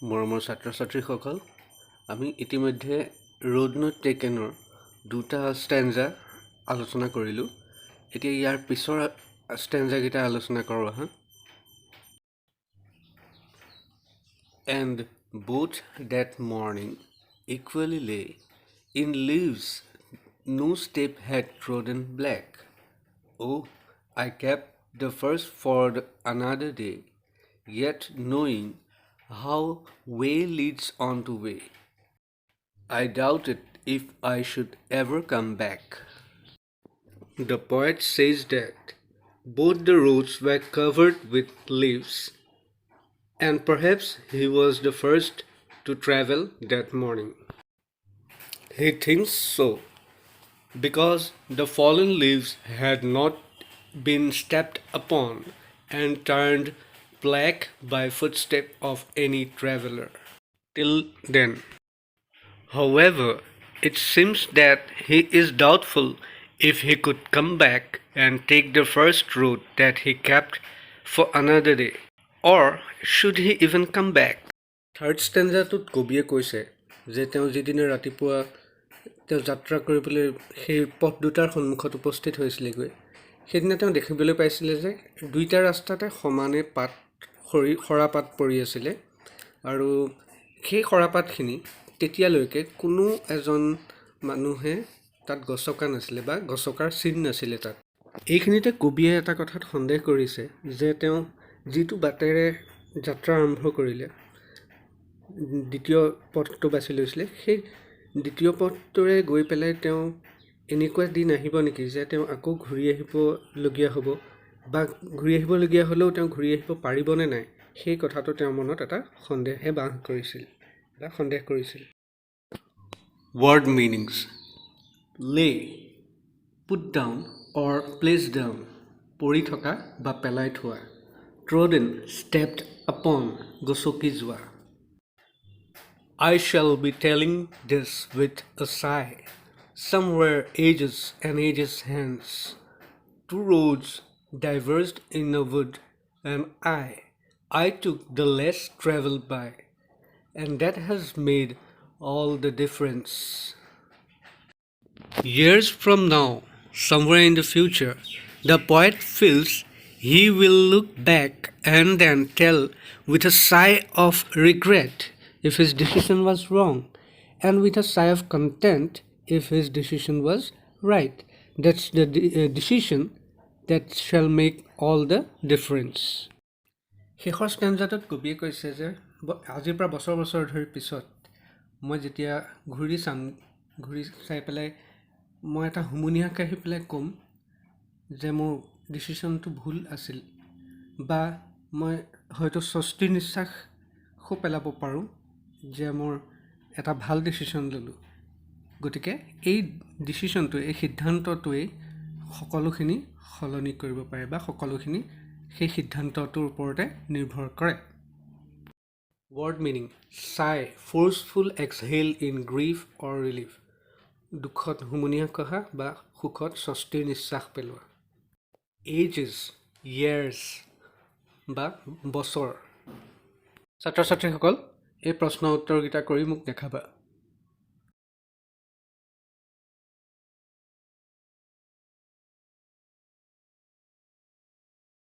মৰমৰ ছাত্ৰ ছাত্ৰীসকল, আমি ইতিমধ্যে ৰোড নট টেকেনৰ দুটা ষ্টেঞ্জা আলোচনা কৰিলোঁ। এতিয়া ইয়াৰ পিছৰ ষ্টেঞ্জাকেইটা আলোচনা কৰোঁ আহা। And both that morning equally lay in leaves, no step had trodden black. Oh, I kept the first for another day, yet knowing how way leads on to way, I doubted if I should ever come back. The poet says that both the roads were covered with leaves, and perhaps he was the first to travel that morning. He thinks so, because the fallen leaves had not been stepped upon and turned black by footstep of any traveler till then. However, it seems that he is doubtful if he could come back and take the first road that he kept for another day, or should he even come back? Third stanzaটোত কবিয়ে কৈছে যে তেওঁ যিদিনা ৰাতিপুৱা তেওঁ যাত্ৰা কৰিবলৈ সেই পথ দুটাৰ সন্মুখত উপস্থিত হৈছিলেগৈ, সেইদিনা তেওঁ দেখিবলৈ পাইছিলে যে দুইটা ৰাস্তাতে সমানে সৰাপাত পৰি আছিলে, আৰু সেই সৰাপাতখিনি তেতিয়ালৈকে কোনো এজন মানুহে তাত গছকা নাছিলে বা গছকাৰ চিন নাছিলে তাত। এইখিনিতে কবিয়ে এটা কথাত সন্দেহ কৰিছে যে তেওঁ যিটো বাটেৰে যাত্ৰা আৰম্ভ কৰিলে, দ্বিতীয় পথটো বাছি লৈছিলে, সেই দ্বিতীয় পথটোৰে গৈ পেলাই তেওঁ এনেকুৱা দিন আহিব নেকি যে তেওঁ আকৌ ঘূৰি আহিবলগীয়া হ'ব, বা ঘূৰি আহিবলগীয়া হ'লেও তেওঁ ঘূৰি আহিব পাৰিবনে নাই, সেই কথাটো তেওঁৰ মনত এটা সন্দেহে বাস কৰিছিল বা সন্দেহ কৰিছিল। Word meanings: lay, put down or place down, পৰি থকা বা পেলাই থোৱা; trodden, stepped upon, গছকি যোৱা। I shall be telling this with a sigh, somewhere ages and ages hence. Two roads diverged in a wood, and I took the less traveled by, and that has made all the difference. Years from now, somewhere in the future, the poet feels he will look back and then tell with a sigh of regret if his decision was wrong, and with a sigh of content if his decision was right. That's the decision that shall make all the difference. শেষৰ ষ্টেঞ্জাটোত কবিয়ে কৈছে যে আজিৰ পৰা বছৰ বছৰ ধৰি পিছত মই যেতিয়া ঘূৰি চাই পেলাই মই এটা হুমুনিয়াহ কাঢ়ি পেলাই ক'ম যে মোৰ ডিচিশ্যনটো ভুল আছিল, বা মই হয়তো স্বস্তি নিশ্বাসো পেলাব পাৰোঁ যে মোৰ এটা ভাল ডিচিশ্যন ল'লোঁ। গতিকে এই ডিচিশ্যনটোৱে, এই সিদ্ধান্তটোৱে সকলোখিনি সলনি কৰিব পাৰে বা সকলোখিনি সেই সিদ্ধান্তটোৰ ওপৰতে নিৰ্ভৰ কৰে। Word meaning: sigh, forceful exhale in grief or relief, দুখত হুমুনিয়াহ কঢ়া বা সুখত স্বস্তিৰ নিশ্বাস পেলোৱা। Ages, years বা বছৰ। ছাত্ৰ ছাত্ৰীসকল, এই প্ৰশ্ন উত্তৰকেইটা কৰি মোক দেখাবা।